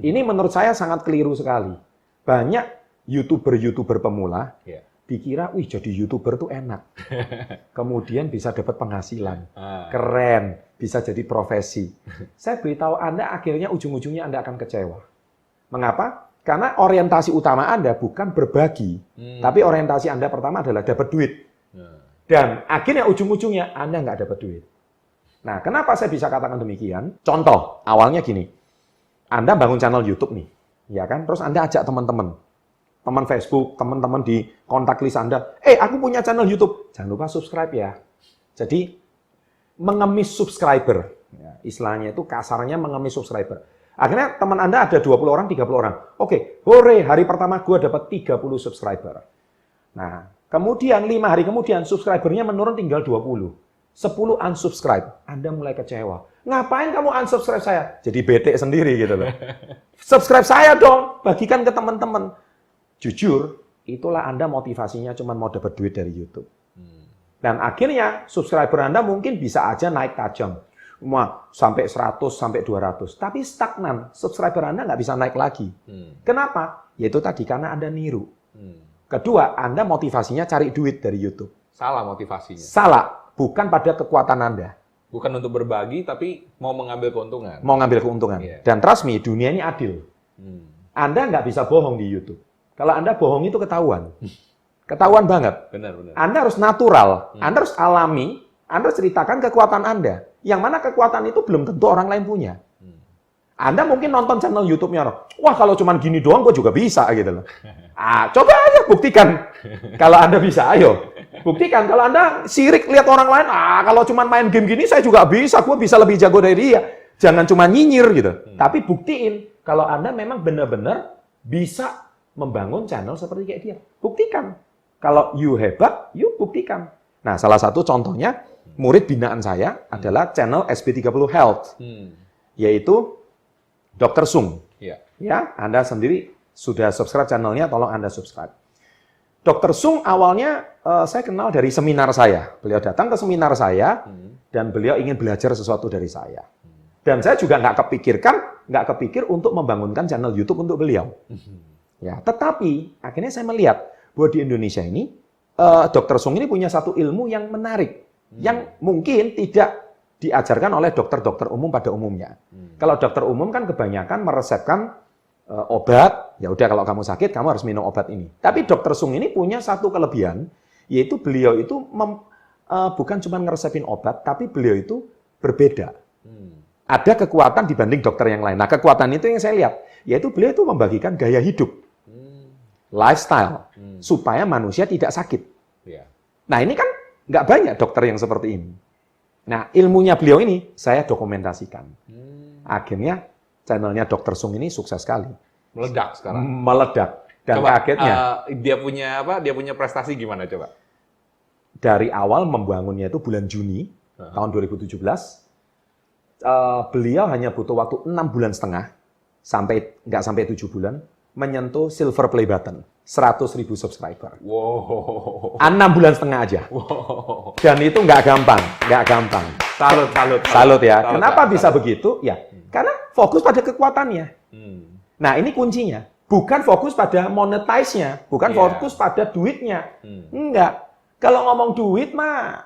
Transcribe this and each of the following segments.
Ini menurut saya sangat keliru sekali. Banyak YouTuber pemula dikira, wih jadi YouTuber tuh enak. Kemudian bisa dapat penghasilan. Keren, bisa jadi profesi. Saya beritahu Anda, akhirnya ujung-ujungnya Anda akan kecewa. Mengapa? Karena orientasi utama Anda bukan berbagi, tapi orientasi Anda pertama adalah dapat duit. Dan akhirnya ujung-ujungnya Anda nggak dapat duit. Nah, kenapa saya bisa katakan demikian? Contoh, awalnya gini, Anda bangun channel YouTube nih, ya kan? Terus Anda ajak teman-teman Facebook, teman-teman di kontak list Anda, aku punya channel YouTube, jangan lupa subscribe ya. Jadi, mengemis subscriber, ya, istilahnya itu kasarnya mengemis subscriber. Akhirnya teman Anda ada 20 orang, 30 orang. Oke, hore, hari pertama gue dapat 30 subscriber. Nah, kemudian 5 hari kemudian subscribernya menurun tinggal 20. 10 unsubscribe. Anda mulai kecewa. Ngapain kamu unsubscribe saya? Jadi bete sendiri gitu loh. Subscribe saya dong, bagikan ke teman-teman. Jujur, itulah Anda motivasinya cuma mau dapat duit dari YouTube. Dan akhirnya subscriber Anda mungkin bisa aja naik tajam. Sampai 100, sampai 200. Tapi stagnan, subscriber Anda nggak bisa naik lagi. Kenapa? Yaitu tadi, karena Anda niru. Kedua, Anda motivasinya cari duit dari YouTube. Salah motivasinya. Salah, bukan pada kekuatan Anda. Bukan untuk berbagi, tapi mau mengambil keuntungan. Mau ngambil keuntungan. Dan trust me, dunia ini adil. Anda nggak bisa bohong di YouTube. Kalau Anda bohong itu ketahuan. Ketahuan banget. Benar. Anda harus natural, Anda harus alami, Anda harus ceritakan kekuatan Anda. Yang mana kekuatan itu belum tentu orang lain punya. Anda mungkin nonton channel YouTube-nya, wah kalau cuma gini doang gue juga bisa gitu loh. Coba aja buktikan. Kalau Anda bisa, ayo. Buktikan. Kalau Anda sirik lihat orang lain, kalau cuma main game gini saya juga bisa, gue bisa lebih jago dari dia. Jangan cuma nyinyir gitu. Tapi buktiin kalau Anda memang benar-benar bisa membangun channel seperti kayak dia. Buktikan. Kalau you hebat, you buktikan. Nah, salah satu contohnya murid binaan saya adalah channel SB30 Health, yaitu Dr. Sung. Ya, Anda sendiri sudah subscribe channelnya, tolong Anda subscribe. Dr. Sung awalnya saya kenal dari seminar saya. Beliau datang ke seminar saya dan beliau ingin belajar sesuatu dari saya. Dan saya juga nggak kepikir untuk membangunkan channel YouTube untuk beliau. Ya, tetapi akhirnya saya melihat bahwa di Indonesia ini Dr. Sung ini punya satu ilmu yang menarik. Yang mungkin tidak diajarkan oleh dokter-dokter umum pada umumnya. Kalau dokter umum kan kebanyakan meresepkan obat, ya udah kalau kamu sakit kamu harus minum obat ini. Tapi Dr. Sung ini punya satu kelebihan, yaitu beliau itu bukan cuma ngeresepin obat, tapi beliau itu berbeda. Ada kekuatan dibanding dokter yang lain. Nah, kekuatan itu yang saya lihat, yaitu beliau itu membagikan gaya hidup, lifestyle, supaya manusia tidak sakit. Nah, ini kan nggak banyak dokter yang seperti ini. Nah, ilmunya beliau ini saya dokumentasikan. Akhirnya channelnya Dr. Sung ini sukses sekali. Meledak sekarang. Meledak. Dan coba, kagetnya dia punya prestasi gimana coba? Dari awal membangunnya itu bulan Juni tahun 2017. Beliau hanya butuh waktu 6 bulan setengah nggak sampai 7 bulan menyentuh silver play button. 100.000 subscriber. Wow. 6 bulan setengah aja. Wow. Dan itu nggak gampang. Salut ya. Kenapa bisa begitu? Ya, karena fokus pada kekuatannya. Nah, ini kuncinya. Bukan fokus pada monetize-nya, bukan fokus pada duitnya. Enggak. Kalau ngomong duit mah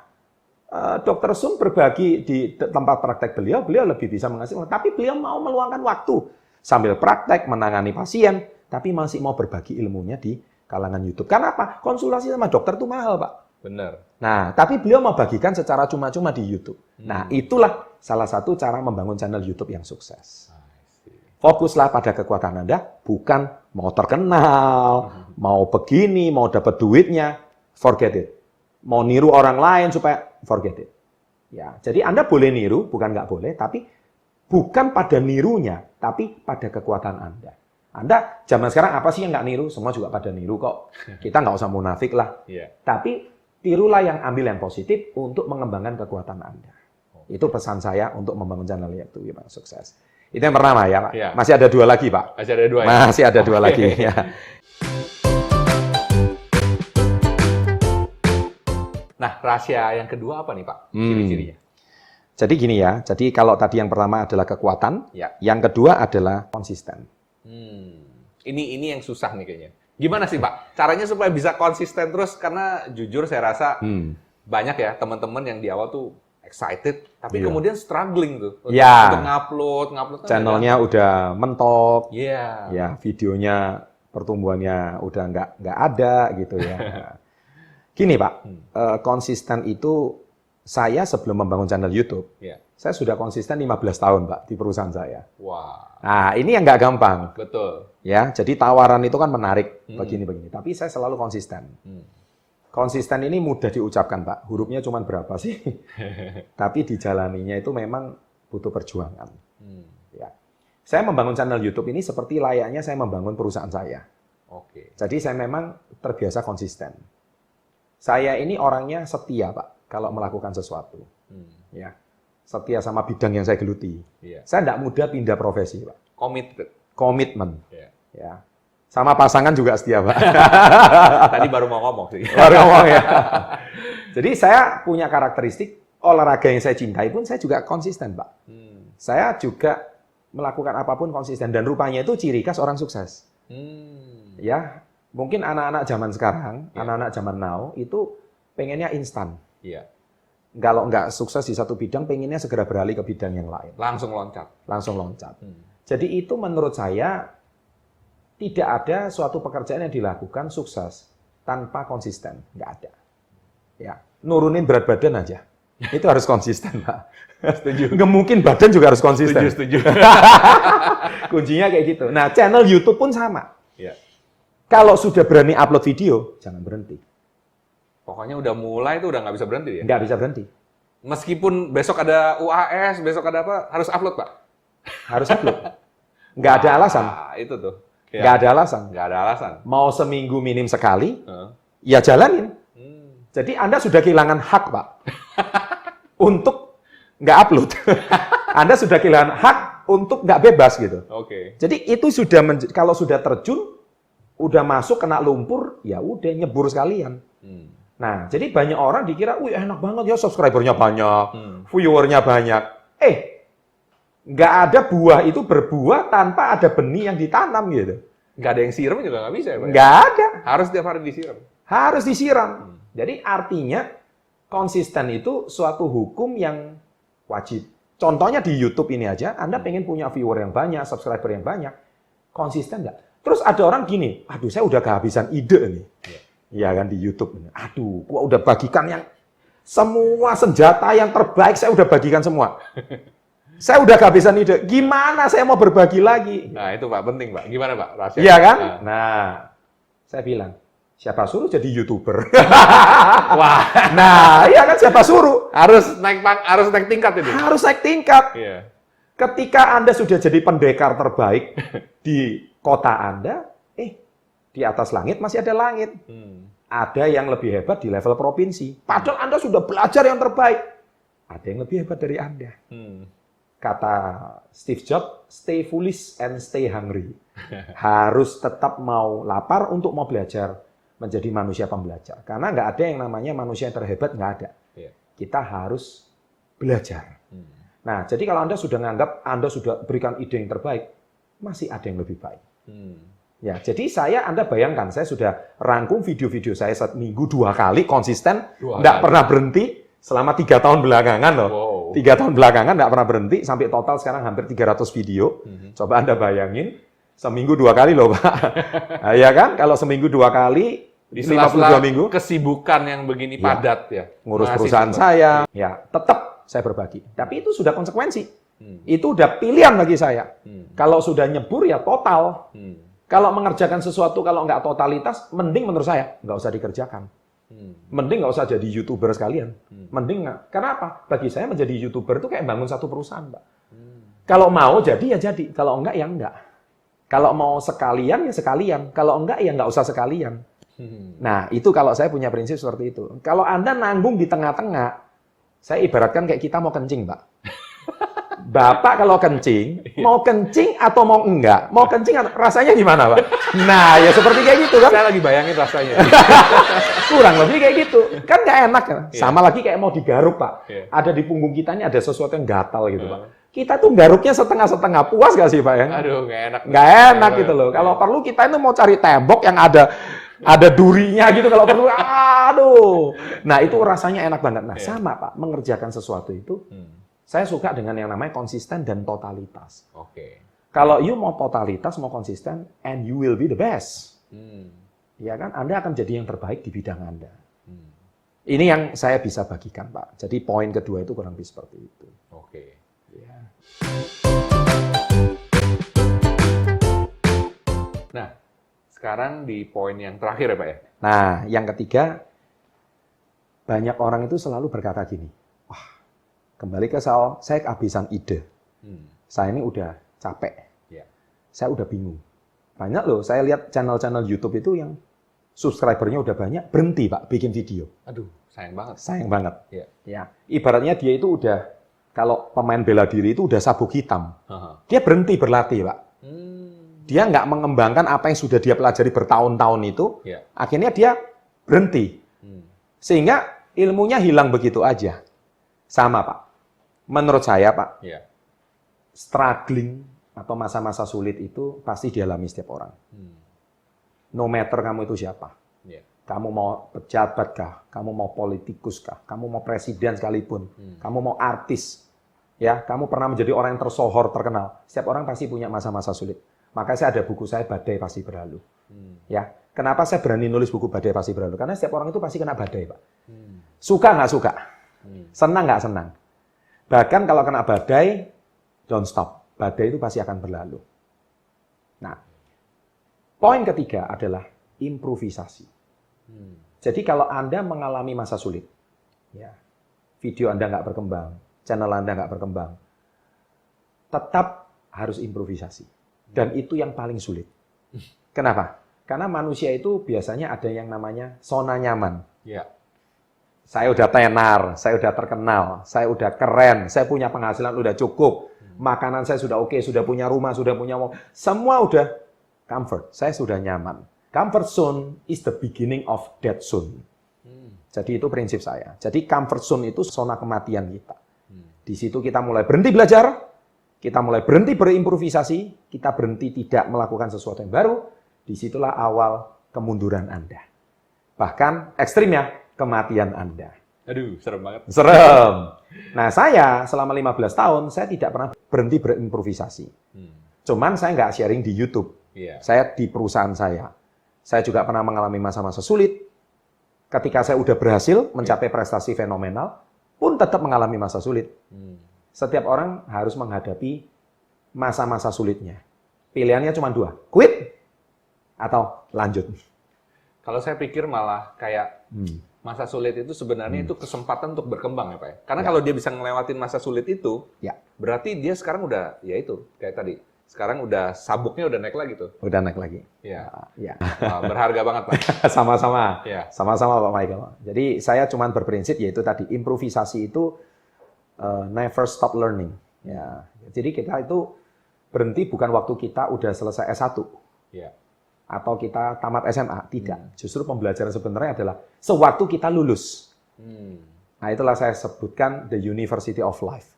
Dr. Sung berbagi di tempat praktek beliau lebih bisa menghasilkan. Tapi beliau mau meluangkan waktu sambil praktek menangani pasien, tapi masih mau berbagi ilmunya di kalangan YouTube. Karena apa? Konsultasi sama dokter itu mahal, Pak. Benar. Nah, tapi beliau mau bagikan secara cuma-cuma di YouTube. Nah, itulah salah satu cara membangun channel YouTube yang sukses. Fokuslah pada kekuatan Anda, bukan mau terkenal, mau begini, mau dapat duitnya, forget it. Mau niru orang lain supaya forget it. Ya, jadi Anda boleh niru, bukan nggak boleh, tapi bukan pada nirunya, tapi pada kekuatan Anda. Anda zaman sekarang apa sih yang nggak niru? Semua juga pada niru kok. Kita nggak usah munafik lah. Tapi tirulah yang ambil yang positif untuk mengembangkan kekuatan Anda. Itu pesan saya untuk membangun channel YouTube yang sukses. Itu yang pertama ya, Pak. Masih ada 2 lagi, Pak. Masih ada 2 ya? Masih ada 2 lagi. Ya. Nah, rahasia yang kedua apa nih, Pak? Ciri-cirinya. Jadi gini ya, jadi kalau tadi yang pertama adalah kekuatan, yang kedua adalah konsisten. Ini yang susah nih kayaknya. Gimana sih Pak? Caranya supaya bisa konsisten terus, karena jujur saya rasa banyak ya teman-teman yang di awal tuh excited, tapi kemudian struggling tuh untuk ngupload kan channelnya udah mentok, ya videonya pertumbuhannya udah nggak ada gitu ya. Gini Pak, konsisten itu saya sebelum membangun channel YouTube, saya sudah konsisten 15 tahun Pak di perusahaan saya. Wah. Nah ini yang nggak gampang. Betul. Ya, jadi tawaran itu kan menarik begini-begini, tapi saya selalu konsisten. Konsisten ini mudah diucapkan, Pak. Hurufnya cuma berapa sih? Tapi dijalaninya itu memang butuh perjuangan. Ya. Saya membangun channel YouTube ini seperti layaknya saya membangun perusahaan saya. Oke. Jadi saya memang terbiasa konsisten. Saya ini orangnya setia, Pak, kalau melakukan sesuatu. Ya. Setia sama bidang yang saya geluti. Saya tidak mudah pindah profesi, Pak. Komitmen. Ya. Sama pasangan juga setia, Pak. Tadi baru mau ngomong sih. Baru ngomong ya. Jadi saya punya karakteristik olahraga yang saya cintai pun saya juga konsisten, Pak. Saya juga melakukan apapun konsisten dan rupanya itu ciri khas orang sukses. Ya, mungkin anak-anak zaman sekarang, anak-anak zaman now itu pengennya instan. Kalau nggak sukses di satu bidang, pengennya segera beralih ke bidang yang lain. Langsung loncat. Jadi itu menurut saya tidak ada suatu pekerjaan yang dilakukan sukses tanpa konsisten, nggak ada. Ya, nurunin berat badan aja, itu harus konsisten, Pak. Setuju. Nggak mungkin badan juga harus konsisten. Setuju. Kuncinya kayak gitu. Nah, channel YouTube pun sama. Kalau sudah berani upload video, jangan berhenti. Pokoknya udah mulai tuh udah nggak bisa berhenti ya? Nggak bisa berhenti. Meskipun besok ada UAS, besok ada apa, harus upload, Pak? Harus upload. Nggak ada alasan. Itu tuh. Nggak ada alasan. Nggak ada alasan. Mau seminggu minim sekali, ya jalanin. Jadi Anda sudah kehilangan hak, Pak, untuk nggak upload. Anda sudah kehilangan hak untuk nggak bebas gitu. Jadi itu sudah kalau sudah terjun, udah masuk kena lumpur, ya udah nyebur sekalian. Nah, jadi banyak orang dikira, wih enak banget ya, subscribernya banyak, viewernya banyak. Nggak ada buah itu berbuah tanpa ada benih yang ditanam gitu. Nggak ada yang siram juga nggak bisa ya, Pak? Nggak ada. Harus tiap hari disiram. Harus disiram. Jadi artinya konsisten itu suatu hukum yang wajib. Contohnya di YouTube ini aja, Anda pengen punya viewer yang banyak, subscriber yang banyak, konsisten nggak? Terus ada orang gini, aduh saya udah kehabisan ide nih. Iya kan di YouTube. Aduh, gua udah bagikan yang semua senjata yang terbaik, saya udah bagikan semua. Saya udah kehabisan ide. Gimana saya mau berbagi lagi? Nah, itu Pak, penting Pak. Gimana Pak? Rahasia. Iya kan? Nah, saya bilang, siapa suruh jadi YouTuber? Wah. Nah, iya kan siapa suruh? Harus naik tingkat itu. Harus naik tingkat. Iya. Ketika Anda sudah jadi pendekar terbaik di kota Anda, di atas langit masih ada langit. Ada yang lebih hebat di level provinsi. Padahal Anda sudah belajar yang terbaik. Ada yang lebih hebat dari Anda. Kata Steve Jobs, stay foolish and stay hungry. Harus tetap mau lapar untuk mau belajar, menjadi manusia pembelajar. Karena nggak ada yang namanya manusia yang terhebat, nggak ada. Kita harus belajar. Nah, jadi kalau Anda sudah menganggap Anda sudah berikan ide yang terbaik, masih ada yang lebih baik. Ya, jadi Anda bayangkan, saya sudah rangkum video-video saya seminggu 2 kali, konsisten, nggak pernah berhenti, selama 3 tahun belakangan loh. 3 tahun belakangan nggak pernah berhenti, sampai total sekarang hampir 300 video. Coba Anda bayangin, seminggu 2 kali loh, Pak. Nah, ya kan? Kalau seminggu 2 kali, di 52 minggu. Kesibukan yang begini padat ya. Ngurus perusahaan saya, ya tetap saya berbagi. Tapi itu sudah konsekuensi. Itu udah pilihan bagi saya. Kalau sudah nyebur ya total. Kalau mengerjakan sesuatu kalau nggak totalitas, mending menurut saya nggak usah dikerjakan. Mending nggak usah jadi YouTuber sekalian. Mending nggak. Kenapa? Bagi saya menjadi YouTuber itu kayak bangun satu perusahaan, Pak. Kalau mau jadi ya jadi, kalau enggak ya enggak. Kalau mau sekalian ya sekalian, kalau enggak ya nggak usah sekalian. Nah, itu kalau saya punya prinsip seperti itu. Kalau Anda nanggung di tengah-tengah, saya ibaratkan kayak kita mau kencing, Pak. Bapak kalau kencing, mau kencing atau mau enggak? Mau kencing rasanya gimana, Pak? Nah, ya seperti kayak gitu kan. Saya lagi bayangin rasanya. Kurang lebih kayak gitu. Kan nggak enak kan? Sama lagi kayak mau digaruk, Pak. Ada di punggung kita ini ada sesuatu yang gatal gitu, Pak. kita tuh garuknya setengah-setengah. Puas gak sih Pak ya? Aduh, nggak enak. Nggak enak gitu loh. Kalau perlu kita itu mau cari tembok yang ada durinya gitu kalau perlu. Aduh. Nah itu rasanya enak banget. Nah sama Pak, mengerjakan sesuatu itu, saya suka dengan yang namanya konsisten dan totalitas. Oke. Kalau you mau totalitas, mau konsisten, and you will be the best. Ya kan, Anda akan jadi yang terbaik di bidang Anda. Ini yang saya bisa bagikan, Pak. Jadi poin kedua itu kurang lebih seperti itu. Oke. Ya. Nah, sekarang di poin yang terakhir ya, Pak ya? Nah, yang ketiga, banyak orang itu selalu berkata gini, wah, kembali ke saya kehabisan ide. Saya ini udah capek. Ya. Saya udah bingung. Banyak loh, saya lihat channel-channel YouTube itu yang subscribernya udah banyak, berhenti Pak, bikin video. Aduh, sayang banget. Sayang banget. Ya. Ya. Ibaratnya dia itu udah, kalau pemain bela diri itu udah sabuk hitam. Dia berhenti berlatih Pak. Dia nggak mengembangkan apa yang sudah dia pelajari bertahun-tahun itu, akhirnya dia berhenti. Sehingga ilmunya hilang begitu aja. Sama Pak. Menurut saya Pak, struggling atau masa-masa sulit itu pasti dialami setiap orang. No matter kamu itu siapa. Kamu mau pejabat kah? Kamu mau politikus kah? Kamu mau presiden sekalipun? Kamu mau artis? Ya, kamu pernah menjadi orang yang tersohor, terkenal. Setiap orang pasti punya masa-masa sulit. Makanya saya ada buku saya, Badai Pasti Berlalu. Ya, kenapa saya berani nulis buku Badai Pasti Berlalu? Karena setiap orang itu pasti kena badai, Pak. Suka nggak suka? Senang nggak senang? Bahkan kalau kena badai, don't stop. Badai itu pasti akan berlalu. Nah, poin ketiga adalah improvisasi. Jadi kalau Anda mengalami masa sulit, ya, video Anda nggak berkembang, channel Anda nggak berkembang, tetap harus improvisasi. Dan itu yang paling sulit. Kenapa? Karena manusia itu biasanya ada yang namanya zona nyaman. Saya udah tenar, saya udah terkenal, saya udah keren, saya punya penghasilan udah cukup, makanan saya sudah oke, sudah punya rumah, sudah punya mobil, semua udah comfort, saya sudah nyaman. Comfort zone is the beginning of dead zone. Jadi itu prinsip saya. Jadi comfort zone itu zona kematian kita. Di situ kita mulai berhenti belajar, kita mulai berhenti berimprovisasi, kita berhenti tidak melakukan sesuatu yang baru, disitulah awal kemunduran Anda. Bahkan ekstrimnya, kematian Anda. Aduh, serem banget. Serem. Nah, saya selama 15 tahun, saya tidak pernah berhenti berimprovisasi. Cuman saya nggak sharing di YouTube. Saya di perusahaan saya. Saya juga pernah mengalami masa-masa sulit. Ketika saya udah berhasil mencapai prestasi fenomenal, pun tetap mengalami masa sulit. Setiap orang harus menghadapi masa-masa sulitnya. Pilihannya cuma dua, quit atau lanjut. Kalau saya pikir malah kayak masa sulit itu sebenarnya itu kesempatan untuk berkembang ya Pak ya. Karena kalau dia bisa ngelewatin masa sulit itu, berarti dia sekarang udah, ya itu, kayak tadi. Sekarang udah sabuknya udah naik lagi tuh. Udah naik lagi. Ya. Wah, berharga banget Pak. Sama-sama. Sama-sama Pak Michael. Jadi saya cuma berprinsip yaitu tadi improvisasi itu never stop learning. Ya. Jadi kita itu berhenti bukan waktu kita udah selesai S1. Atau kita tamat SMA. Tidak. Justru pembelajaran sebenarnya adalah sewaktu kita lulus. Nah itulah saya sebutkan the University of Life.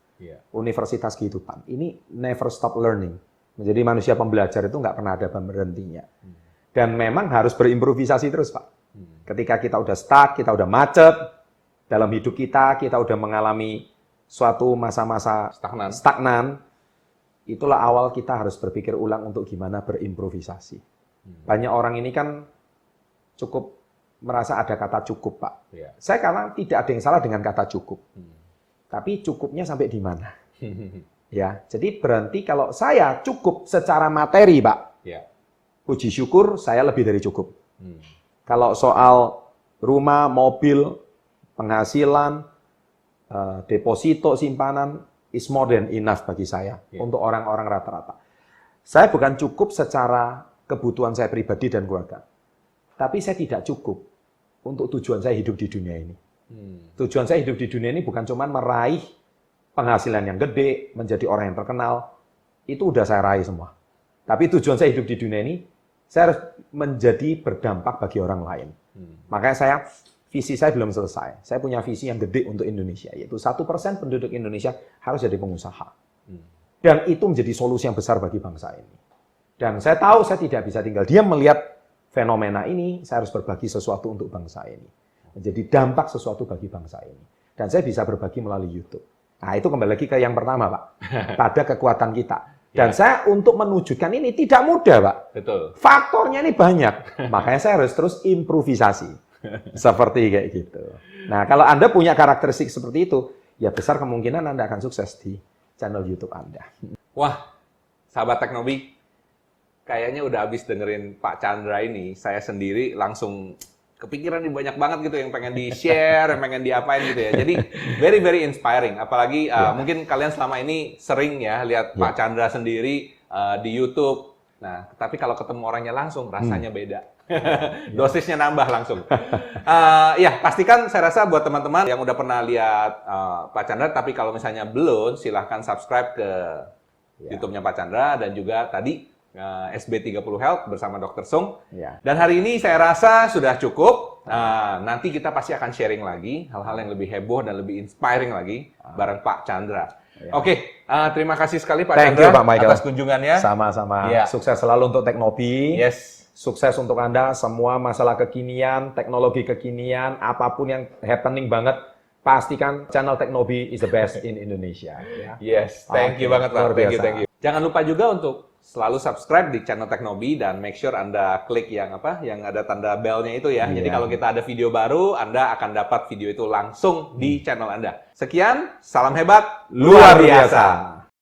Universitas kehidupan. Ini never stop learning. Menjadi manusia pembelajar itu nggak pernah ada berhentinya. Dan memang harus berimprovisasi terus, Pak. Ketika kita udah stuck, kita udah macet, dalam hidup kita udah mengalami suatu masa-masa stagnan, itulah awal kita harus berpikir ulang untuk gimana berimprovisasi. Banyak orang ini kan cukup merasa ada kata cukup, Pak. Saya karena tidak ada yang salah dengan kata cukup. Tapi cukupnya sampai di mana? Ya, jadi berarti kalau saya cukup secara materi, Pak. Puji syukur saya lebih dari cukup. Kalau soal rumah, mobil, penghasilan, deposito, simpanan, is more than enough bagi saya untuk orang-orang rata-rata. Saya bukan cukup secara kebutuhan saya pribadi dan keluarga. Tapi saya tidak cukup untuk tujuan saya hidup di dunia ini. Tujuan saya hidup di dunia ini bukan cuma meraih penghasilan yang gede, menjadi orang yang terkenal, itu udah saya raih semua. Tapi tujuan saya hidup di dunia ini, saya harus menjadi berdampak bagi orang lain. Makanya visi saya belum selesai. Saya punya visi yang gede untuk Indonesia, yaitu 1% penduduk Indonesia harus jadi pengusaha. Dan itu menjadi solusi yang besar bagi bangsa ini. Dan saya tahu saya tidak bisa tinggal diam melihat fenomena ini, saya harus berbagi sesuatu untuk bangsa ini. Menjadi dampak sesuatu bagi bangsa ini. Dan saya bisa berbagi melalui YouTube. Nah, itu kembali lagi ke yang pertama, Pak. Pada kekuatan kita. Dan saya untuk menwujudkan ini tidak mudah, Pak. Betul. Faktornya ini banyak. Makanya saya harus terus improvisasi. Seperti kayak gitu. Nah, kalau Anda punya karakteristik seperti itu, ya besar kemungkinan Anda akan sukses di channel YouTube Anda. Wah, sahabat Teknobi, kayaknya udah habis dengerin Pak Chandra ini. Saya sendiri langsung kepikiran nih banyak banget gitu yang pengen di-share, yang pengen diapain gitu ya. Jadi very inspiring. Apalagi mungkin kalian selama ini sering ya lihat Pak Chandra sendiri di YouTube. Nah, tapi kalau ketemu orangnya langsung rasanya beda. Dosisnya nambah langsung. Ya, pastikan saya rasa buat teman-teman yang udah pernah lihat Pak Chandra, tapi kalau misalnya belum, silahkan subscribe ke YouTube-nya Pak Chandra dan juga tadi SB30 Health bersama Dr. Sung. Dan hari ini saya rasa sudah cukup. Nanti kita pasti akan sharing lagi hal-hal yang lebih heboh dan lebih inspiring lagi bareng Pak Chandra. Oke, terima kasih sekali Pak Chandra Pak Michael, atas kunjungannya. Sama-sama. Sukses selalu untuk Teknobi. Yes. Sukses untuk Anda, semua masalah kekinian, teknologi kekinian, apapun yang happening banget, pastikan channel Teknobi is the best in Indonesia. Yes, thank you banget Pak. Thank you. Jangan lupa juga untuk selalu subscribe di channel Teknobi dan make sure Anda klik yang ada tanda bell-nya itu ya. Jadi kalau kita ada video baru, Anda akan dapat video itu langsung di channel Anda. Sekian, salam hebat, luar biasa.